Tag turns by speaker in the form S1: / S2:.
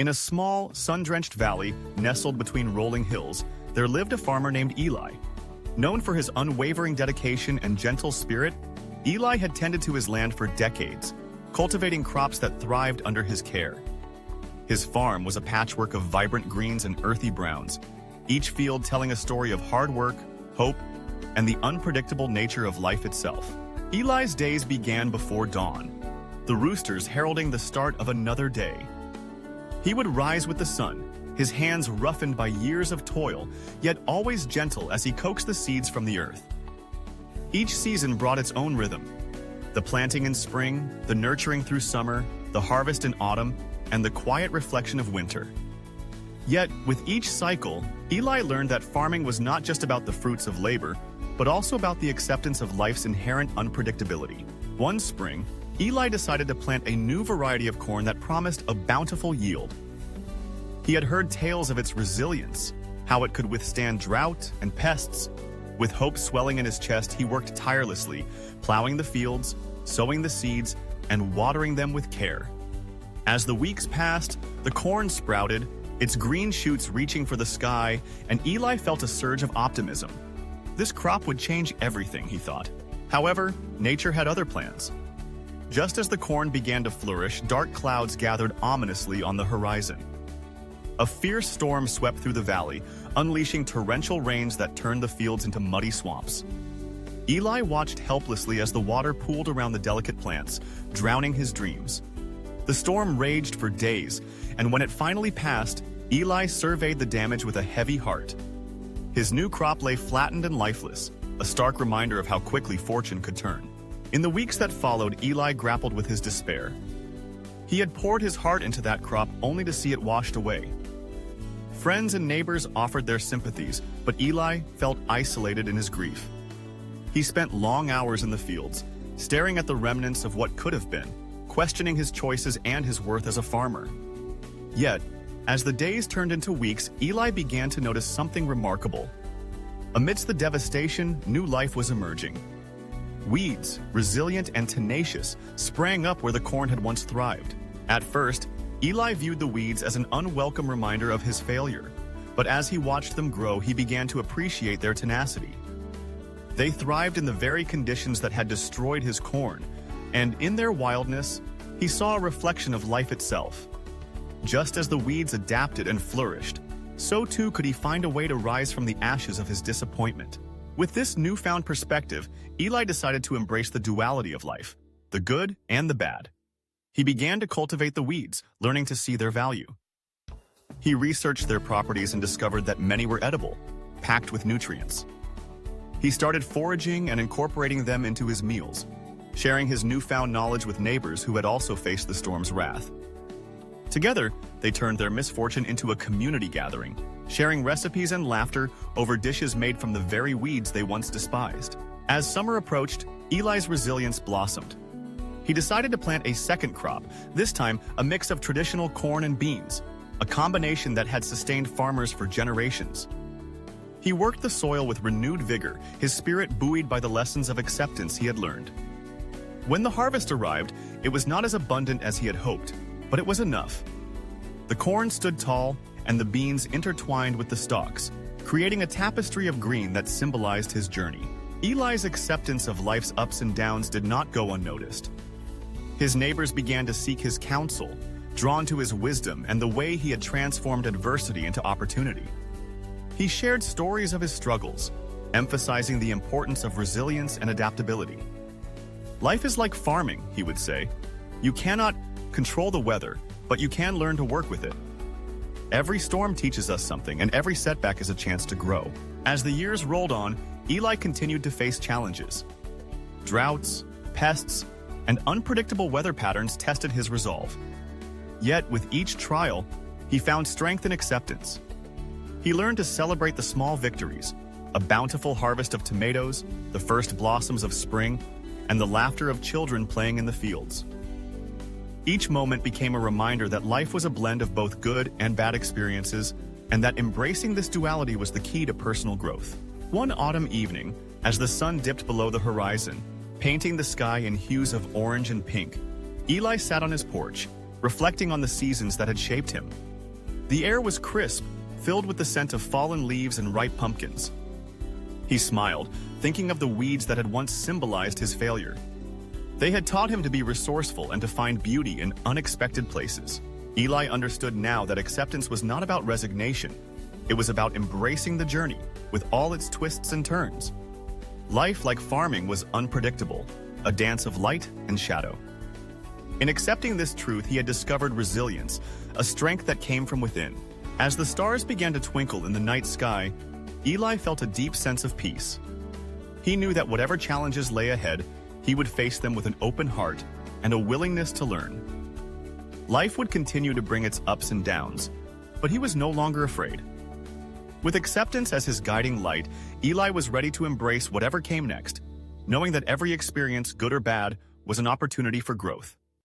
S1: In a small, sun-drenched valley nestled between rolling hills, there lived a farmer named Eli. Known for his unwavering dedication and gentle spirit, Eli had tended to his land for decades, cultivating crops that thrived under his care. His farm was a patchwork of vibrant greens and earthy browns, each field telling a story of hard work, hope, and the unpredictable nature of life itself. Eli's days began before dawn, the roosters heralding the start of another day. He would rise with the sun, his hands roughened by years of toil, yet always gentle as he coaxed the seeds from the earth. Each season brought its own rhythm. The planting in spring, the nurturing through summer, the harvest in autumn, and the quiet reflection of winter. Yet, with each cycle, Eli learned that farming was not just about the fruits of labor, but also about the acceptance of life's inherent unpredictability. One spring, Eli decided to plant a new variety of corn that promised a bountiful yield. He had heard tales of its resilience, how it could withstand drought and pests. With hope swelling in his chest, he worked tirelessly, plowing the fields, sowing the seeds, and watering them with care. As the weeks passed, the corn sprouted, its green shoots reaching for the sky, and Eli felt a surge of optimism. This crop would change everything, he thought. However, nature had other plans. Just as the corn began to flourish, dark clouds gathered ominously on the horizon. A fierce storm swept through the valley, unleashing torrential rains that turned the fields into muddy swamps. Eli watched helplessly as the water pooled around the delicate plants, drowning his dreams. The storm raged for days, and when it finally passed, Eli surveyed the damage with a heavy heart. His new crop lay flattened and lifeless, a stark reminder of how quickly fortune could turn. In the weeks that followed, Eli grappled with his despair. He had poured his heart into that crop only to see it washed away. Friends and neighbors offered their sympathies, but Eli felt isolated in his grief. He spent long hours in the fields, staring at the remnants of what could have been, questioning his choices and his worth as a farmer. Yet, as the days turned into weeks, Eli began to notice something remarkable. Amidst the devastation, new life was emerging. Weeds, resilient and tenacious, sprang up where the corn had once thrived. At first, Eli viewed the weeds as an unwelcome reminder of his failure, but as he watched them grow, he began to appreciate their tenacity. They thrived in the very conditions that had destroyed his corn, and in their wildness, he saw a reflection of life itself. Just as the weeds adapted and flourished, so too could he find a way to rise from the ashes of his disappointment. With this newfound perspective, Eli decided to embrace the duality of life, the good and the bad. He began to cultivate the weeds, learning to see their value. He researched their properties and discovered that many were edible, packed with nutrients. He started foraging and incorporating them into his meals, sharing his newfound knowledge with neighbors who had also faced the storm's wrath. Together, they turned their misfortune into a community gathering, sharing recipes and laughter over dishes made from the very weeds they once despised. As summer approached, Eli's resilience blossomed. He decided to plant a second crop, this time a mix of traditional corn and beans, a combination that had sustained farmers for generations. He worked the soil with renewed vigor, his spirit buoyed by the lessons of acceptance he had learned. When the harvest arrived, it was not as abundant as he had hoped, but it was enough. The corn stood tall, and the beans intertwined with the stalks, creating a tapestry of green that symbolized his journey. Eli's acceptance of life's ups and downs did not go unnoticed. His neighbors began to seek his counsel, drawn to his wisdom and the way he had transformed adversity into opportunity. He shared stories of his struggles, emphasizing the importance of resilience and adaptability. Life is like farming, he would say. You cannot control the weather, but you can learn to work with it. Every storm teaches us something, and every setback is a chance to grow. As the years rolled on, Eli continued to face challenges. Droughts, pests, and unpredictable weather patterns tested his resolve. Yet, with each trial, he found strength and acceptance. He learned to celebrate the small victories, a bountiful harvest of tomatoes, the first blossoms of spring, and the laughter of children playing in the fields. Each moment became a reminder that life was a blend of both good and bad experiences, and that embracing this duality was the key to personal growth. One autumn evening, as the sun dipped below the horizon, painting the sky in hues of orange and pink, Eli sat on his porch, reflecting on the seasons that had shaped him. The air was crisp, filled with the scent of fallen leaves and ripe pumpkins. He smiled, thinking of the weeds that had once symbolized his failure. They had taught him to be resourceful and to find beauty in unexpected places. Eli understood now that acceptance was not about resignation. It was about embracing the journey, with all its twists and turns. Life, like farming, was unpredictable, a dance of light and shadow. In accepting this truth, he had discovered resilience, a strength that came from within. As the stars began to twinkle in the night sky, Eli felt a deep sense of peace. He knew that whatever challenges lay ahead, he would face them with an open heart and a willingness to learn. Life would continue to bring its ups and downs, but he was no longer afraid. With acceptance as his guiding light, Eli was ready to embrace whatever came next, knowing that every experience, good or bad, was an opportunity for growth.